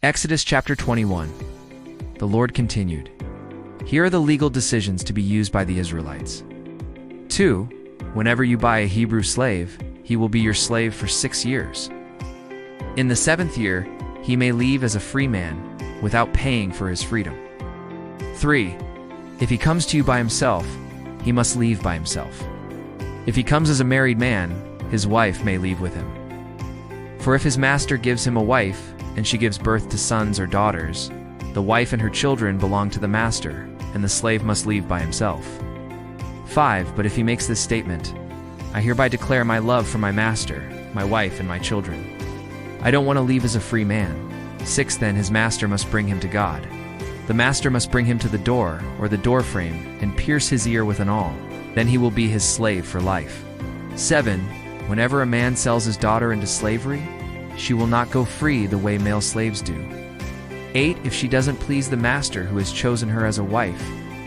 Exodus chapter 21. The Lord continued, "Here are the legal decisions to be used by the Israelites. 2. Whenever you buy a Hebrew slave, he will be your slave for 6 years. In the 7th year, he may leave as a free man without paying for his freedom. 3. If he comes to you by himself, he must leave by himself. If he comes as a married man, his wife may leave with him. For if his master gives him a wife, and she gives birth to sons or daughters, the wife and her children belong to the master, and the slave must leave by himself. 5. But if he makes this statement, I hereby declare my love for my master, my wife, and my children. I don't want to leave as a free man. 6. Then his master must bring him to God. The master must bring him to the door, or the door frame, and pierce his ear with an awl. Then he will be his slave for life. 7. Whenever a man sells his daughter into slavery, she will not go free the way male slaves do. 8. If she doesn't please the master who has chosen her as a wife,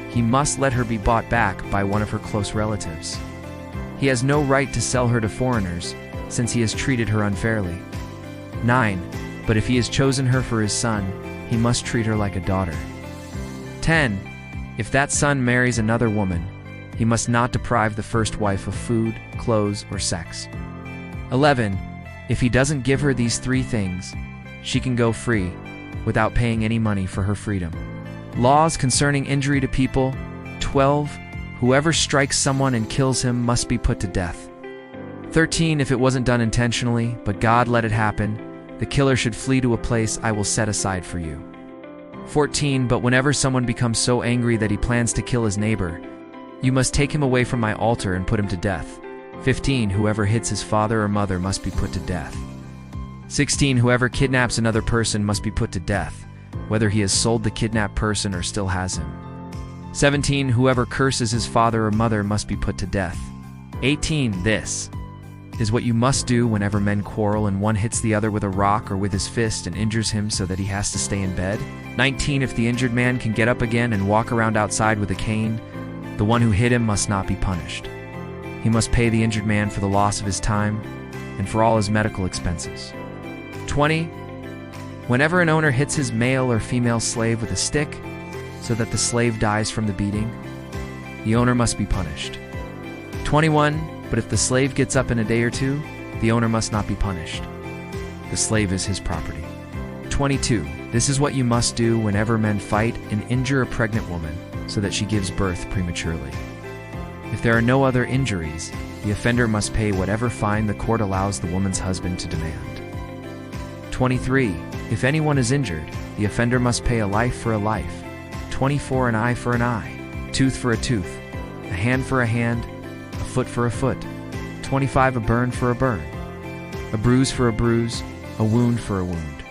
he must let her be bought back by one of her close relatives. He has no right to sell her to foreigners, since he has treated her unfairly. 9. But if he has chosen her for his son, he must treat her like a daughter. 10. If that son marries another woman, he must not deprive the first wife of food, clothes, or sex. 11. If he doesn't give her these 3 things, she can go free, without paying any money for her freedom. Laws concerning injury to people. 12. Whoever strikes someone and kills him must be put to death. 13. If it wasn't done intentionally, but God let it happen, the killer should flee to a place I will set aside for you. 14. But whenever someone becomes so angry that he plans to kill his neighbor, you must take him away from my altar and put him to death. 15. Whoever hits his father or mother must be put to death. 16. Whoever kidnaps another person must be put to death, whether he has sold the kidnapped person or still has him. 17. Whoever curses his father or mother must be put to death. 18. This is what you must do whenever men quarrel and one hits the other with a rock or with his fist and injures him so that he has to stay in bed. 19. If the injured man can get up again and walk around outside with a cane, the one who hit him must not be punished. He must pay the injured man for the loss of his time and for all his medical expenses. 20. Whenever an owner hits his male or female slave with a stick so that the slave dies from the beating, the owner must be punished. 21. But if the slave gets up in a day or 2, the owner must not be punished. The slave is his property. 22. This is what you must do whenever men fight and injure a pregnant woman so that she gives birth prematurely. If there are no other injuries, the offender must pay whatever fine the court allows the woman's husband to demand. 23. If anyone is injured, the offender must pay a life for a life, 24 an eye for an eye, tooth for a tooth, a hand for a hand, a foot for a foot, 25 a burn for a burn, a bruise for a bruise, a wound for a wound.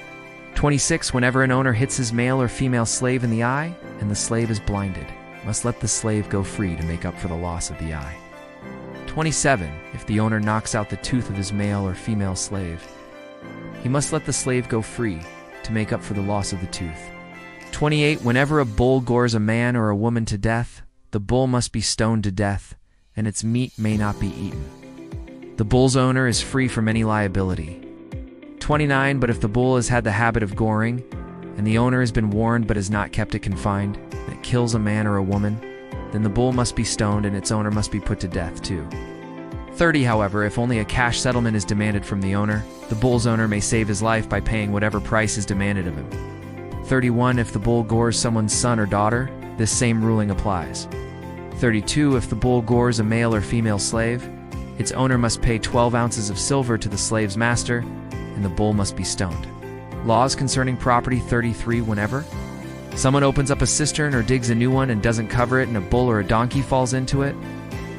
26. Whenever an owner hits his male or female slave in the eye, and the slave is blinded, must let the slave go free to make up for the loss of the eye. 27. If the owner knocks out the tooth of his male or female slave, he must let the slave go free to make up for the loss of the tooth. 28. Whenever a bull gores a man or a woman to death, the bull must be stoned to death, and its meat may not be eaten. The bull's owner is free from any liability. 29. But if the bull has had the habit of goring, and the owner has been warned but has not kept it confined, and it kills a man or a woman, then the bull must be stoned and its owner must be put to death too. 30. However, if only a cash settlement is demanded from the owner, the bull's owner may save his life by paying whatever price is demanded of him. 31. If the bull gores someone's son or daughter, this same ruling applies. 32. If the bull gores a male or female slave, its owner must pay 12 ounces of silver to the slave's master, and the bull must be stoned. Laws concerning property. 33. Whenever someone opens up a cistern or digs a new one and doesn't cover it and a bull or a donkey falls into it,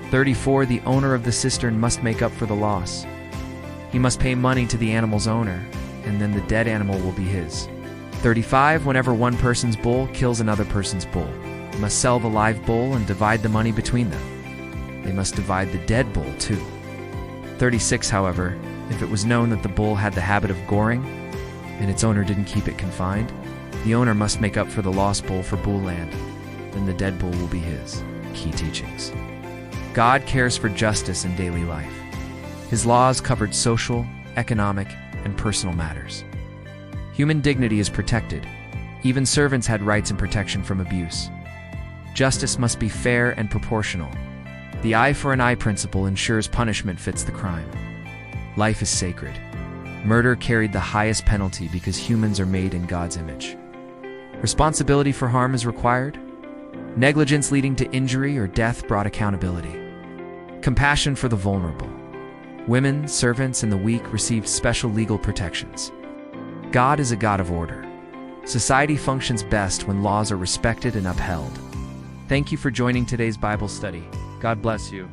34. The owner of the cistern must make up for the loss. He must pay money to the animal's owner, and then the dead animal will be his. 35. Whenever one person's bull kills another person's bull, he must sell the live bull and divide the money between them. They must divide the dead bull too. 36. However, if it was known that the bull had the habit of goring, and its owner didn't keep it confined, the owner must make up for the lost bull for bull land. Then the dead bull will be his. Key teachings. God cares for justice in daily life. His laws covered social, economic, and personal matters. Human dignity is protected. Even servants had rights and protection from abuse. Justice must be fair and proportional. The eye for an eye principle ensures punishment fits the crime. Life is sacred. Murder carried the highest penalty because humans are made in God's image. Responsibility for harm is required. Negligence leading to injury or death brought accountability. Compassion for the vulnerable. Women, servants, and the weak received special legal protections. God is a God of order. Society functions best when laws are respected and upheld. Thank you for joining today's Bible study. God bless you.